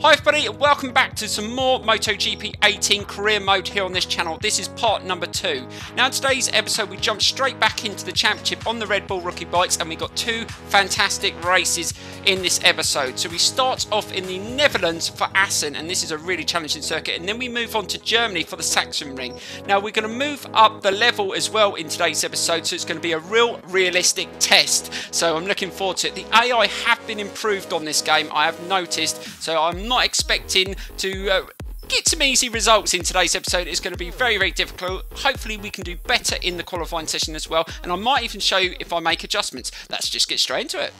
Hi everybody, and welcome back to some more MotoGP 18 career mode here on this channel. This is part number 2. Now in today's episode we jump straight back into the championship on the Red Bull rookie bikes, and we got two fantastic races in this episode. So we start off in the Netherlands for Assen, and this is a really challenging circuit, and then we move on to Germany for the Sachsenring. Now we're going to move up the level as well in today's episode, so it's going to be a real realistic test. So I'm looking forward to it. The AI have been improved on this game, I have noticed, so I'm not expecting to get some easy results in today's episode. It's going to be very, very difficult. Hopefully we can do better in the qualifying session as well, and I might even show you if I make adjustments. Let's just get straight into it.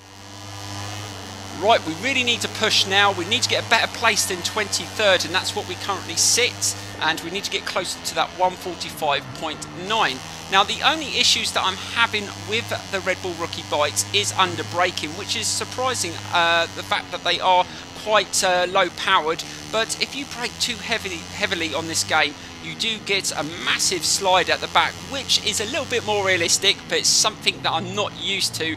Right, we really need to push now. We need to get a better place than 23rd, and that's what we currently sit, and we need to get closer to that 145.9. Now, the only issues that I'm having with the Red Bull rookie bikes is under braking, which is surprising, the fact that they are quite low powered, but if you brake too heavily on this game, you do get a massive slide at the back, which is a little bit more realistic, but it's something that I'm not used to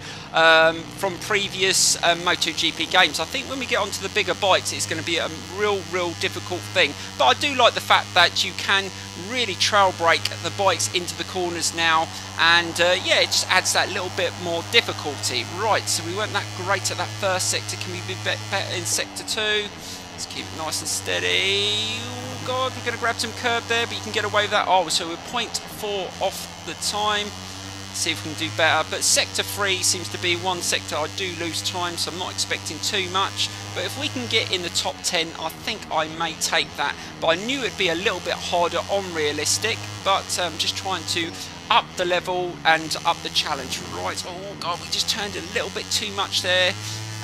from previous MotoGP games. I think when we get onto the bigger bikes, it's going to be a real difficult thing, but I do like the fact that you can really trail brake the bikes into the corners now, and yeah, it just adds that little bit more difficulty. Right, so we weren't that great at that first sector. Can we be better in sector 2? Let's keep it nice and steady. Oh god, we're going to grab some curb there, but you can get away with that. Oh, so we're 0.4 off the time. Let's see if we can do better. But sector 3 seems to be one sector I do lose time, so I'm not expecting too much. But if we can get in the top 10, I think I may take that. But I knew it'd be a little bit harder on realistic, but just trying to up the level and up the challenge. Right, oh god, we just turned a little bit too much there.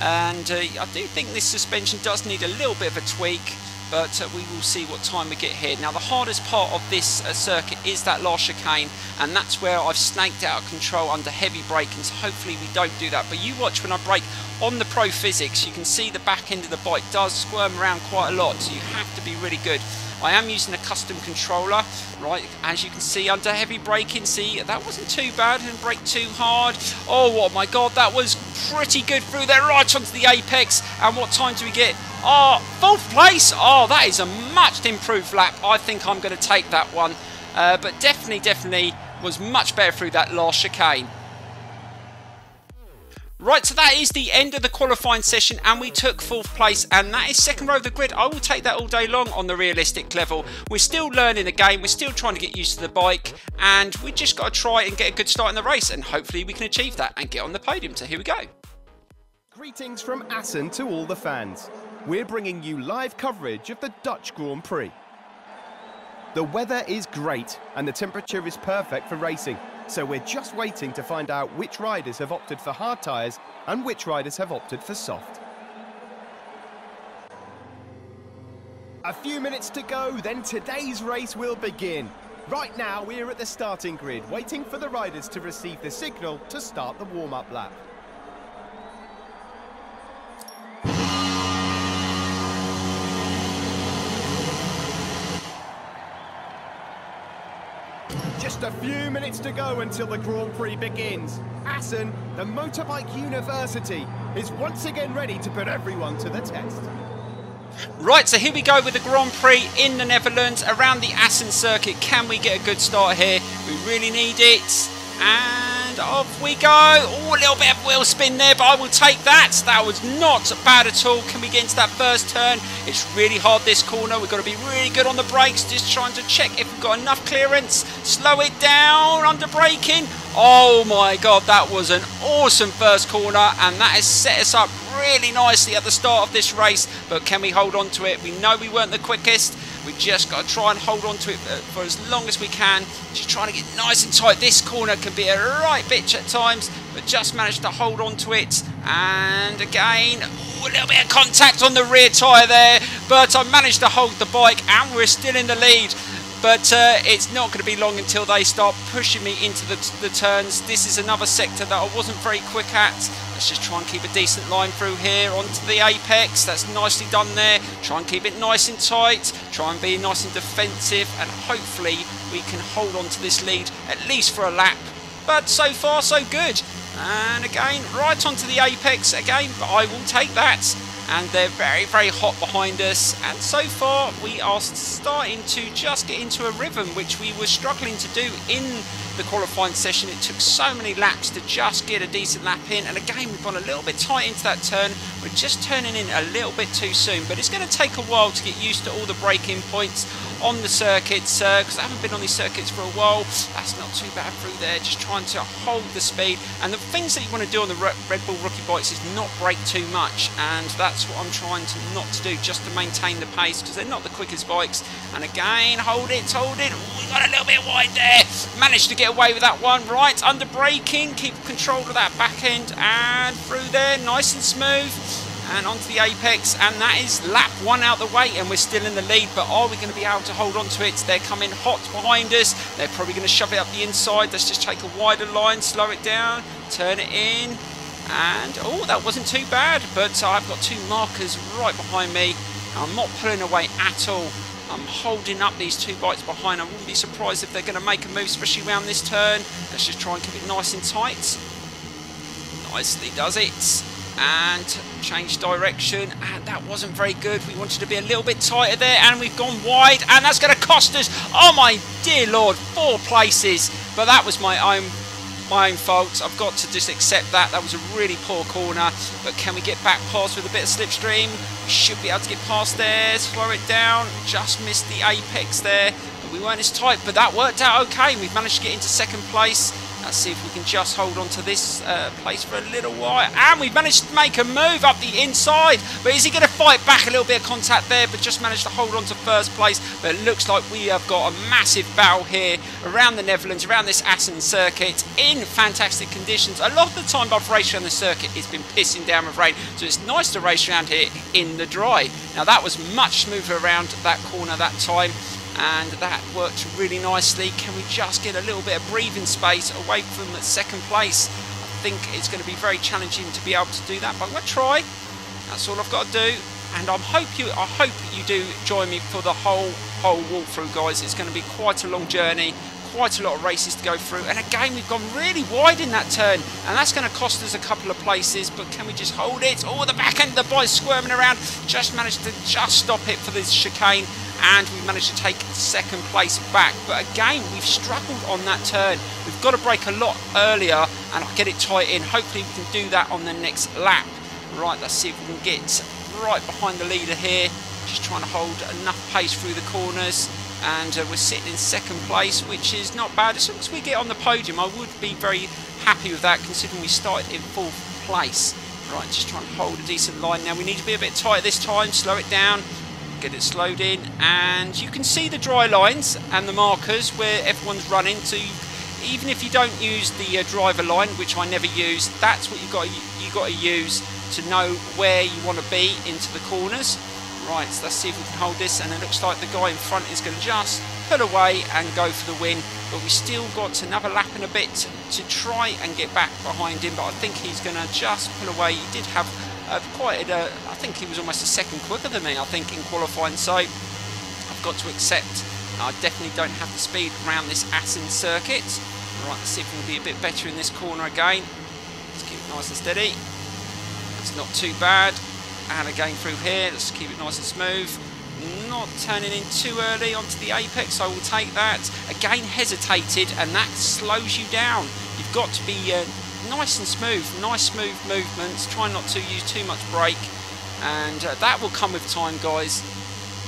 And I do think this suspension does need a little bit of a tweak, but we will see what time we get here. Now the hardest part of this circuit is that last chicane, and that's where I've snaked out of control under heavy braking, so hopefully we don't do that. But you watch when I brake on the Pro Physics, you can see the back end of the bike does squirm around quite a lot, so you have to be really good. I am using a custom controller, right, as you can see under heavy braking. See, that wasn't too bad, didn't brake too hard. Oh my god, that was pretty good through there, right onto the apex. And what time do we get? Oh, 4th place. Oh, that is a much improved lap. I think I'm going to take that one, but definitely was much better through that last chicane. Right, so that is the end of the qualifying session, and we took 4th place, and that is 2nd row of the grid. I will take that all day long on the realistic level. We're still learning the game, we're still trying to get used to the bike, and we just got to try and get a good start in the race, and hopefully we can achieve that and get on the podium. So here we go. Greetings from Assen to all the fans. We're bringing you live coverage of the Dutch Grand Prix. The weather is great, and the temperature is perfect for racing. So we're just waiting to find out which riders have opted for hard tyres and which riders have opted for soft. A few minutes to go, then today's race will begin. Right now we're at the starting grid, waiting for the riders to receive the signal to start the warm-up lap. Just a few minutes to go until the Grand Prix begins. Assen, the motorbike university, is once again ready to put everyone to the test. Right, so here we go with the Grand Prix in the Netherlands around the Assen circuit. Can we get a good start here? We really need it. And off we go. Oh, a little bit of wheel spin there, but I will take that. That was not bad at all. Can we get into that first turn? It's really hard, this corner. We've got to be really good on the brakes. Just trying to check if we've got enough clearance. Slow it down under braking. Oh my god, that was an awesome first corner, and that has set us up really nicely at the start of this race. But can we hold on to it? We know we weren't the quickest. We just got to try and hold on to it for as long as we can. Just trying to get nice and tight. This corner can be a right bitch at times, but just managed to hold on to it. And again, ooh, a little bit of contact on the rear tyre there, but I managed to hold the bike, and we're still in the lead. But it's not going to be long until they start pushing me into the turns. This is another sector that I wasn't very quick at. Let's just try and keep a decent line through here onto the apex. That's nicely done there. Try and keep it nice and tight. Try and be nice and defensive, and hopefully we can hold on to this lead at least for a lap. But so far so good. And again, right onto the apex again, but I will take that. and they're very, very hot behind us. And so far we are starting to just get into a rhythm, which we were struggling to do in the qualifying session. It took so many laps to just get a decent lap in, and again we've gone a little bit tight into that turn. We're just turning in a little bit too soon, but it's going to take a while to get used to all the braking points on the circuits, because I haven't been on these circuits for a while. That's not too bad through there, just trying to hold the speed. And the things that you want to do on the Red Bull rookie bikes is not brake too much, and that's what I'm trying to not to do, just to maintain the pace, because they're not the quickest bikes. And again, hold it. Ooh, we got a little bit wide there, managed to get away with that one. Right, under braking, keep control of that back end, and through there, nice and smooth. And onto the apex, and that is lap 1 out the way, and we're still in the lead. But are we going to be able to hold on to it? They're coming hot behind us. They're probably going to shove it up the inside. Let's just take a wider line, slow it down, turn it in, and oh, that wasn't too bad. But I've got 2 markers right behind me. I'm not pulling away at all. I'm holding up these 2 bikes behind. I wouldn't be surprised if they're going to make a move, especially around this turn. Let's just try and keep it nice and tight. Nicely does it. And change direction, and that wasn't very good. We wanted to be a little bit tighter there, and we've gone wide, and that's going to cost us, oh my dear lord, 4 places. But that was my own fault. I've got to just accept that. That was a really poor corner. But can we get back past with a bit of slipstream? We should be able to get past there, slow it down. Just missed the apex there. We weren't as tight, but that worked out okay. We've managed to get into 2nd place. Let's see if we can just hold on to this place for a little while. And we've managed to make a move up the inside. But is he going to fight back? A little bit of contact there, but just managed to hold on to 1st place. But it looks like we have got a massive battle here around the Netherlands, around this Assen circuit, in fantastic conditions. A lot of the time I've raced around the circuit, it's been pissing down with rain. So it's nice to race around here in the dry. Now that was much smoother around that corner that time, and that worked really nicely. Can we just get a little bit of breathing space away from 2nd place? I think it's going to be very challenging to be able to do that, but I'm going to try. That's all I've got to do, and I hope you do join me for the whole walkthrough, guys. It's going to be quite a long journey, quite a lot of races to go through, and again we've gone really wide in that turn, and that's going to cost us a couple of places. But can we just hold it? Oh, the back end of the bike's squirming around. Just managed to just stop it for this chicane, and we managed to take 2nd place back. But again, we've struggled on that turn. We've got to brake a lot earlier and get it tight in. Hopefully we can do that on the next lap. Right, let's see if we can get right behind the leader here. Just trying to hold enough pace through the corners. And we're sitting in 2nd place, which is not bad. As soon as we get on the podium, I would be very happy with that, considering we started in 4th place. Right, just trying to hold a decent line. Now we need to be a bit tight this time, slow it down, get it slowed in, and you can see the dry lines and the markers where everyone's running. So even if you don't use the driver line, which I never use, that's what you got to use to know where you want to be into the corners. Right, so let's see if we can hold this, and it looks like the guy in front is going to just pull away and go for the win. But we still got another lap and a bit to try and get back behind him, but I think he's going to just pull away. He did have I think he was almost a 2nd quicker than me, I think, in qualifying. So I've got to accept I definitely don't have the speed around this Assen circuit. Right, let's see if we can be a bit better in this corner again. Let's keep it nice and steady. That's not too bad. And again through here, let's keep it nice and smooth. Not turning in too early onto the apex, I will take that. Again, hesitated, and that slows you down. You've got to be nice and smooth, nice smooth movements. Try not to use too much brake, and that will come with time, guys.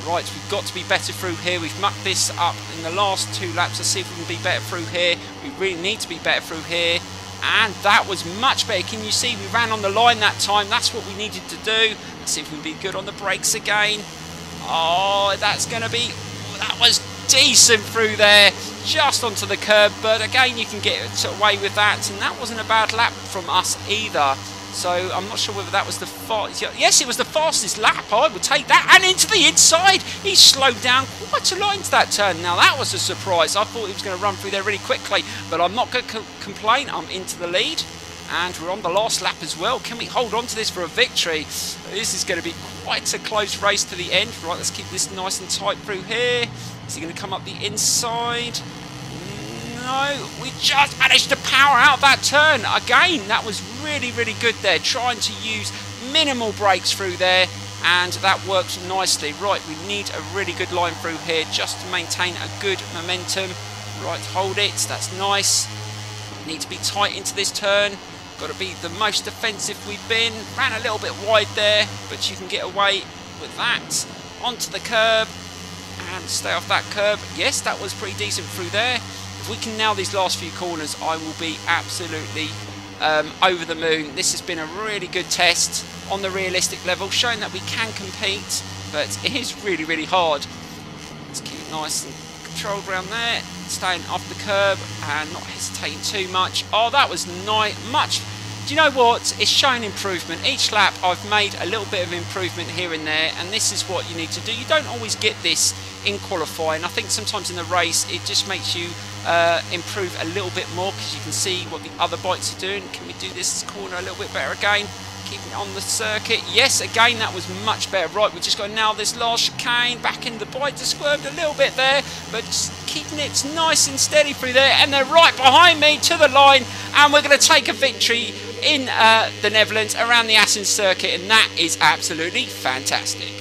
Right, we've got to be better through here. We've mucked this up in the last 2 laps. Let's see if we can be better through here. We really need to be better through here. And that was much better. Can you see we ran on the line that time? That's what we needed to do. Let's see if we can be good on the brakes again. Oh, that's going to be... that was decent through there. Just onto the curb. But again, you can get away with that. And that wasn't a bad lap from us either. So I'm not sure whether that was the fastest. Yes, it was the fastest lap. I would take that. And into the inside. He slowed down quite a lot into that turn. Now that was a surprise. I thought he was going to run through there really quickly, but I'm not going to complain. I'm into the lead, and we're on the last lap as well. Can we hold on to this for a victory? This is going to be quite a close race to the end. Right, let's keep this nice and tight through here. Is he going to come up the inside? No, we just managed to power out that turn. Again, that was really, really good there. Trying to use minimal brakes through there, and that works nicely. Right, we need a really good line through here just to maintain a good momentum. Right, hold it, that's nice. Need to be tight into this turn. Got to be the most defensive we've been. Ran a little bit wide there, but you can get away with that. Onto the curb and stay off that curb. Yes, that was pretty decent through there. If we can nail these last few corners, I will be absolutely over the moon. This has been a really good test on the realistic level, showing that we can compete, but it is really, really hard. Let's keep it nice and controlled around there, staying off the curb and not hesitating too much. Oh, that was much. Do you know what? It's showing improvement. Each lap I've made a little bit of improvement here and there, and this is what you need to do. You don't always get this in qualifying. I think sometimes in the race it just makes you improve a little bit more, because you can see what the other bikes are doing. Can we do this corner a little bit better again? Keeping it on the circuit. Yes, again, that was much better. Right, we've just got to nail this last chicane. Back in the bike, just swerved a little bit there, but just keeping it nice and steady through there. And they're right behind me to the line, and we're going to take a victory in the Netherlands around the Assen circuit, and that is absolutely fantastic.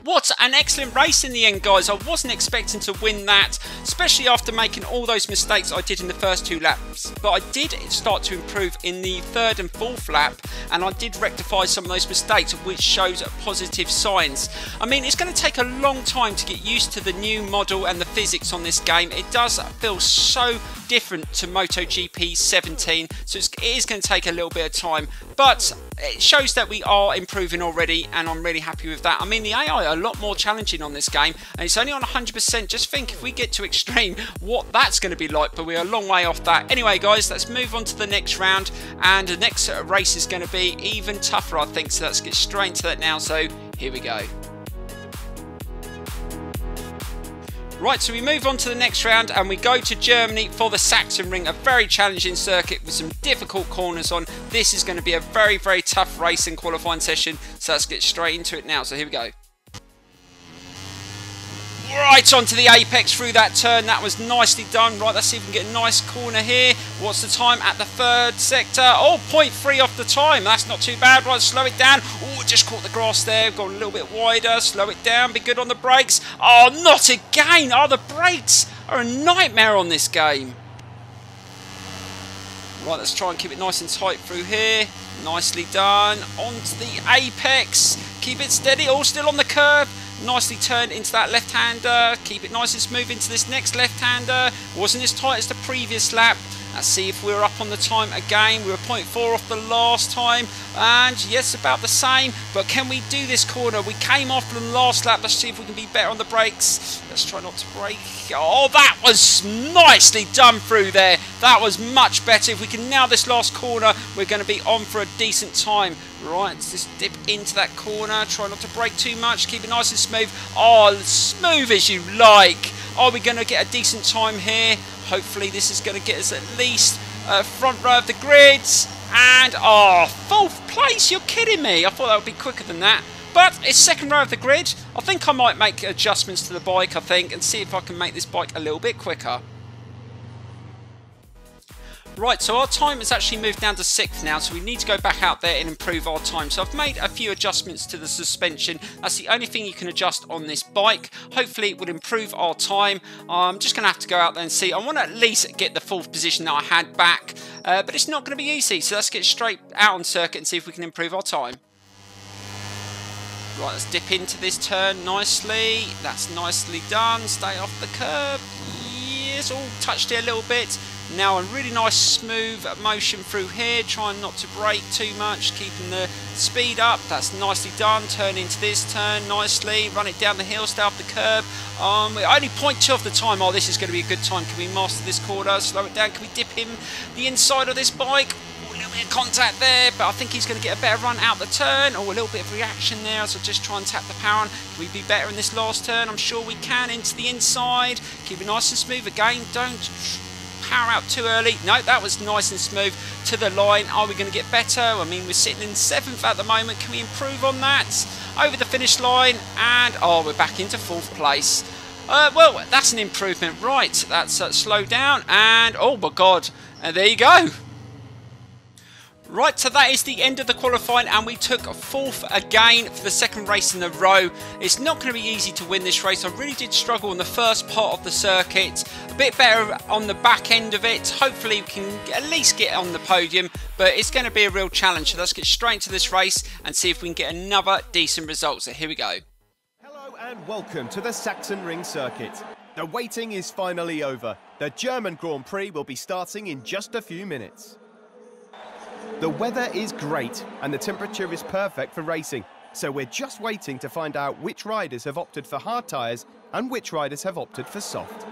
What an excellent race in the end, guys. I wasn't expecting to win that, especially after making all those mistakes I did in the first 2 laps. But I did start to improve in the 3rd and 4th lap, and I did rectify some of those mistakes, which shows positive signs. I mean, it's going to take a long time to get used to the new model and the physics on this game. It does feel so different to MotoGP 17, so it is going to take a little bit of time, but it shows that we are improving already, and I'm really happy with that. I mean, the AI are a lot more challenging on this game, and it's only on 100%. Just think if we get to extreme, what that's going to be like, but we're a long way off that. Anyway, guys, let's move on to the next round, and the next race is going to be even tougher, I think, so let's get straight into that now. So here we go. Right, so we move on to the next round and we go to Germany for the Sachsenring, a very challenging circuit with some difficult corners on. This is going to be a very, very tough race and qualifying session, so let's get straight into it now. So here we go. Right onto the apex through that turn. That was nicely done. Right, let's see if we can get a nice corner here. What's the time at the 3rd sector? Oh, 0.3 off the time. That's not too bad. Right, slow it down. Oh, just caught the grass there. Gone a little bit wider. Slow it down. Be good on the brakes. Oh, not again. Oh, the brakes are a nightmare on this game. Right, let's try and keep it nice and tight through here. Nicely done. Onto the apex. Keep it steady. All still on the curve. Nicely turned into that left-hander. Keep it nice and smooth into this next left-hander. Wasn't as tight as the previous lap. Let's see if we're up on the time again. We were 0.4 off the last time, and yes, about the same. But can we do this corner? We came off from the last lap. Let's see if we can be better on the brakes. Let's try not to brake. Oh, that was nicely done through there. That was much better. If we can nail this last corner, we're going to be on for a decent time. Right, let's just dip into that corner. Try not to brake too much. Keep it nice and smooth. Oh, smooth as you like. Are we going to get a decent time here? Hopefully this is going to get us at least front row of the grids. And, oh, 4th place? You're kidding me. I thought that would be quicker than that. But it's 2nd row of the grid. I think I might make adjustments to the bike, and see if I can make this bike a little bit quicker. Right, so our time has actually moved down to 6th now, so we need to go back out there and improve our time. So I've made a few adjustments to the suspension. That's the only thing you can adjust on this bike. Hopefully it would improve our time. I'm just going to have to go out there and see. I want to at least get the 4th position that I had back, but it's not going to be easy. So let's get straight out on circuit and see if we can improve our time. Right, let's dip into this turn nicely. That's nicely done. Stay off the curb. Yes, all touched it a little bit. Now a really nice smooth motion through here, trying not to brake too much, keeping the speed up. That's nicely done. Turn into this turn nicely, run it down the hill, stay off the curb. We're only 0.2 off the time. Oh, this is going to be a good time. Can we master this corner? Slow it down. Can we dip him the inside of this bike? Oh, a little bit of contact there, but I think he's going to get a better run out the turn. Oh, a little bit of reaction there, so just try and tap the power on. Can we be better in this last turn? I'm sure we can. Into the inside. Keep it nice and smooth again. Don't power out too early. No, that was nice and smooth to the line. Are we going to get better? I mean, we're sitting in 7th at the moment. Can we improve on that? Over the finish line, and oh, we're back into 4th place. Well, that's an improvement. Right, that's slowed down, and oh my god, there you go. Right, so that is the end of the qualifying, and we took 4th again for the 2nd race in a row. It's not going to be easy to win this race. I really did struggle in the first part of the circuit. A bit better on the back end of it. Hopefully we can at least get on the podium, but it's going to be a real challenge. So let's get straight into this race and see if we can get another decent result. So here we go. Hello and welcome to the Sachsenring circuit. The waiting is finally over. The German Grand Prix will be starting in just a few minutes. The weather is great and the temperature is perfect for racing, so we're just waiting to find out which riders have opted for hard tyres and which riders have opted for soft.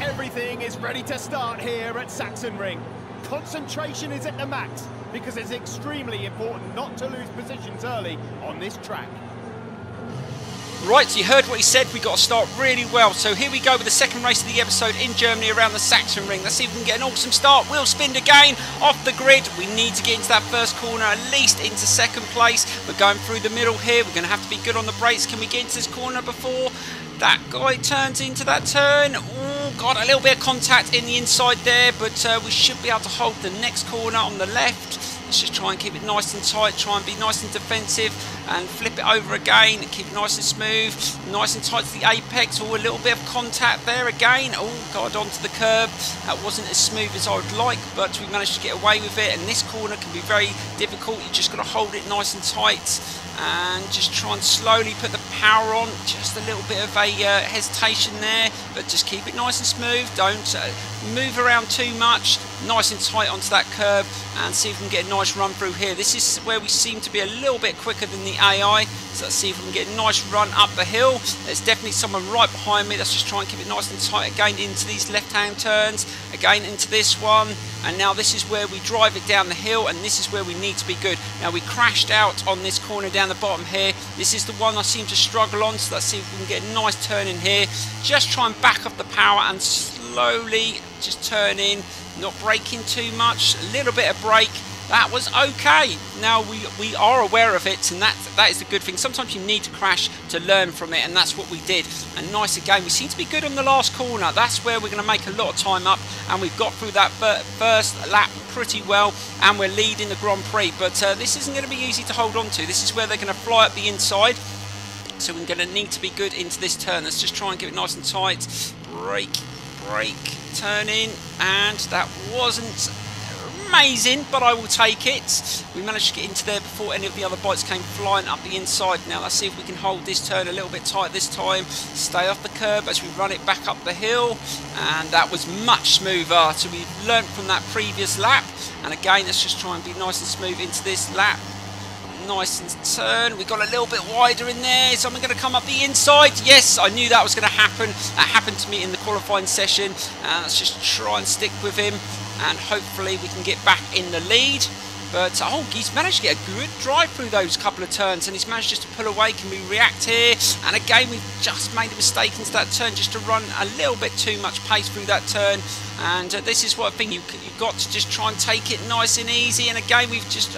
Everything is ready to start here at Sachsenring. Concentration is at the max because it's extremely important not to lose positions early on this track. Right, so you heard what he said. We got to start really well. So here we go with the 2nd race of the episode in Germany around the Sachsenring. Let's see if we can get an awesome start. Wheel spin again off the grid. We need to get into that first corner, at least into 2nd place. We're going through the middle here. We're going to have to be good on the brakes. Can we get into this corner before that guy turns into that turn? Oh, got a little bit of contact in the inside there, but we should be able to hold the next corner on the left. Let's just try and keep it nice and tight, try and be nice and defensive, and flip it over again, keep it nice and smooth, nice and tight to the apex. Oh, a little bit of contact there again. Oh, got onto the curb. That wasn't as smooth as I would like, but we managed to get away with it, and this corner can be very difficult. You just got to hold it nice and tight, and just try and slowly put the power on. Just a little bit of a hesitation there, but just keep it nice and smooth. Don't move around too much. Nice and tight onto that curb, and see if we can get a nice run through here. This is where we seem to be a little bit quicker than the AI, so let's see if we can get a nice run up the hill. There's definitely someone right behind me. Let's just try and keep it nice and tight again into these left-hand turns, again into this one, and now this is where we drive it down the hill, and this is where we need to be good. Now we crashed out on this corner down the bottom here. This is the one I seem to struggle on, so let's see if we can get a nice turn in here. Just try and back up the power and slowly just turn in, not braking too much, a little bit of brake. That was okay. Now we are aware of it, and that is the good thing. Sometimes you need to crash to learn from it, and that's what we did. And nice again. We seem to be good on the last corner. That's where we're going to make a lot of time up, and we've got through that first lap pretty well, and we're leading the Grand Prix. But this isn't going to be easy to hold on to. This is where they're going to fly up the inside, so we're going to need to be good into this turn. Let's just try and get it nice and tight. Brake, turn in, and that wasn't amazing, but I will take it. We managed to get into there before any of the other bikes came flying up the inside. Now let's see if we can hold this turn a little bit tight this time. Stay off the curb as we run it back up the hill, and that was much smoother. So we've learnt from that previous lap, and again let's just try and be nice and smooth into this lap. Nice and turn. We got a little bit wider in there. Is someone going to come up the inside? Yes, I knew that was going to happen. That happened to me in the qualifying session. Let's just try and stick with him, and hopefully we can get back in the lead. But oh, he's managed to get a good drive through those couple of turns, and he's managed just to pull away. Can we react here? And again, we've just made a mistake into that turn, just to run a little bit too much pace through that turn. And this is what I think you've got to just try and take it nice and easy. And again, we've just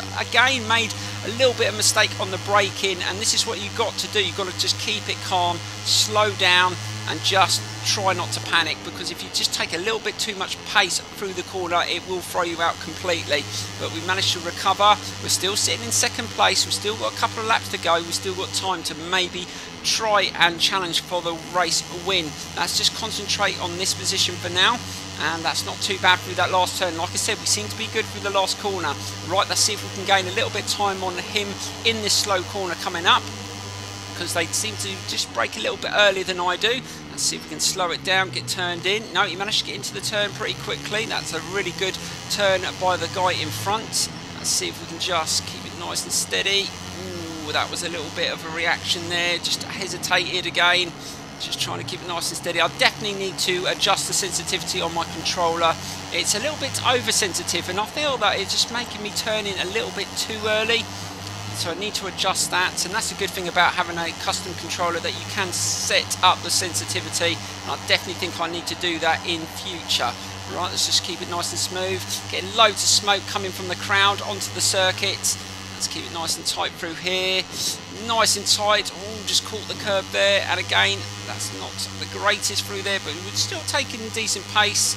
made a little bit of mistake on the braking, and this is what you've got to do. You've got to just keep it calm, slow down, and just try not to panic, because if you just take a little bit too much pace through the corner, it will throw you out completely. But we managed to recover. We're still sitting in 2nd place. We've still got a couple of laps to go. We've still got time to maybe try and challenge for the race win. Let's just concentrate on this position for now, and that's not too bad through that last turn. Like I said, we seem to be good through the last corner. Right, let's see if we can gain a little bit of time on him in this slow corner coming up, because they seem to just brake a little bit earlier than I do. Let's see if we can slow it down, get turned in. No, he managed to get into the turn pretty quickly. That's a really good turn by the guy in front. Let's see if we can just keep it nice and steady. Ooh, that was a little bit of a reaction there. Just hesitated again. Just trying to keep it nice and steady. I definitely need to adjust the sensitivity on my controller. It's a little bit oversensitive, and I feel that it's just making me turn in a little bit too early. So I need to adjust that, and that's a good thing about having a custom controller, that you can set up the sensitivity, and I definitely think I need to do that in future. Right, let's just keep it nice and smooth. Getting loads of smoke coming from the crowd onto the circuit. Let's keep it nice and tight through here. nice and tight. Oh, just caught the curb there, and again, that's not the greatest through there, but we're still taking decent pace,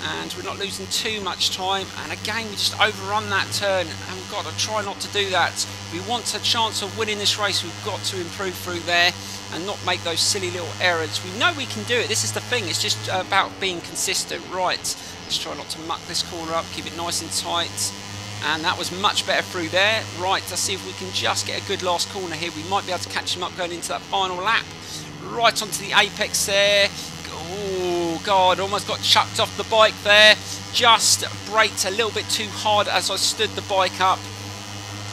and we're not losing too much time. And again, we just overrun that turn, and we've got to try not to do that. If we want a chance of winning this race, we've got to improve through there and not make those silly little errors. We know we can do it. This is the thing. It's just about being consistent. Right, let's try not to muck this corner up, keep it nice and tight. And that was much better through there. Right, let's see if we can just get a good last corner here. We might be able to catch him up going into that final lap. Right onto the apex there. Oh, God, almost got chucked off the bike there. Just braked a little bit too hard as I stood the bike up.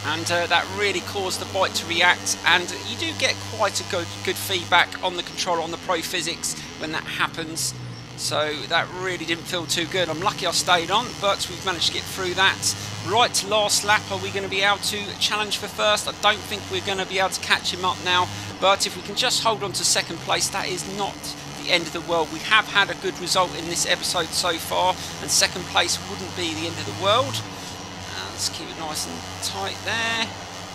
And that really caused the bike to react. And you do get quite a good feedback on the controller, on the Pro Physics, when that happens. So that really didn't feel too good. I'm lucky I stayed on, but we've managed to get through that. Right, last lap, are we going to be able to challenge for first? I don't think we're going to be able to catch him up now, but if we can just hold on to second place, that is not the end of the world. We have had a good result in this episode so far, and second place wouldn't be the end of the world. Let's keep it nice and tight there.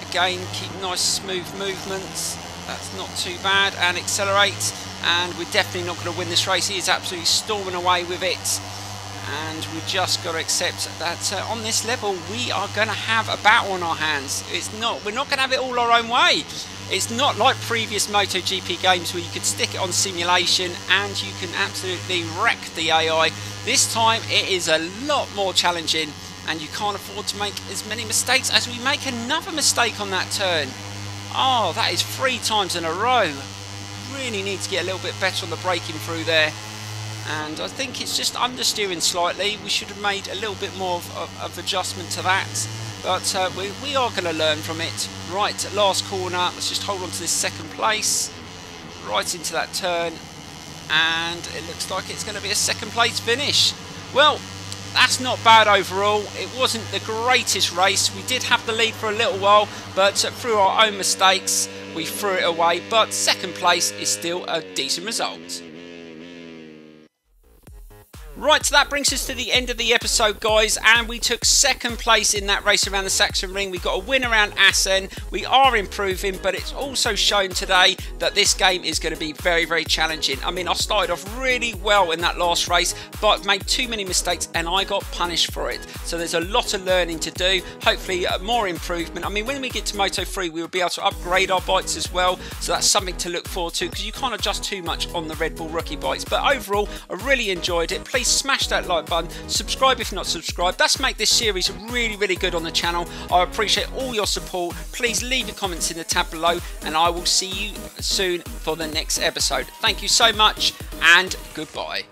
Again, keep nice smooth movements. That's not too bad. And accelerate. And we're definitely not going to win this race. He is absolutely storming away with it. And we've just got to accept that on this level we are going to have a battle on our hands. We're not going to have it all our own way. It's not like previous MotoGP games where you could stick it on simulation and you can absolutely wreck the AI. This time it is a lot more challenging, and you can't afford to make as many mistakes as we make another mistake on that turn. Oh, that is 3 times in a row. Really need to get a little bit better on the braking through there. And I think it's just understeering slightly. We should have made a little bit more of adjustment to that. But we are going to learn from it. Right, last corner. Let's just hold on to this second place. Right into that turn. And it looks like it's going to be a second place finish. Well, that's not bad overall. It wasn't the greatest race. We did have the lead for a little while, but through our own mistakes, we threw it away. But second place is still a decent result. Right, so that brings us to the end of the episode, guys, and we took second place in that race around the Sachsenring. We got a win around Assen. We are improving, but it's also shown today that this game is going to be very, very challenging. I mean, I started off really well in that last race, but made too many mistakes, and I got punished for it. So there's a lot of learning to do, hopefully more improvement. I mean, when we get to Moto 3, we will be able to upgrade our bikes as well, so that's something to look forward to, because you can't adjust too much on the Red Bull rookie bikes. But overall, I really enjoyed it. Please smash that like button, subscribe if not subscribed. That's make this series really, really good on the channel. I appreciate all your support. Please leave your comments in the tab below, and I will see you soon for the next episode. Thank you so much, and goodbye.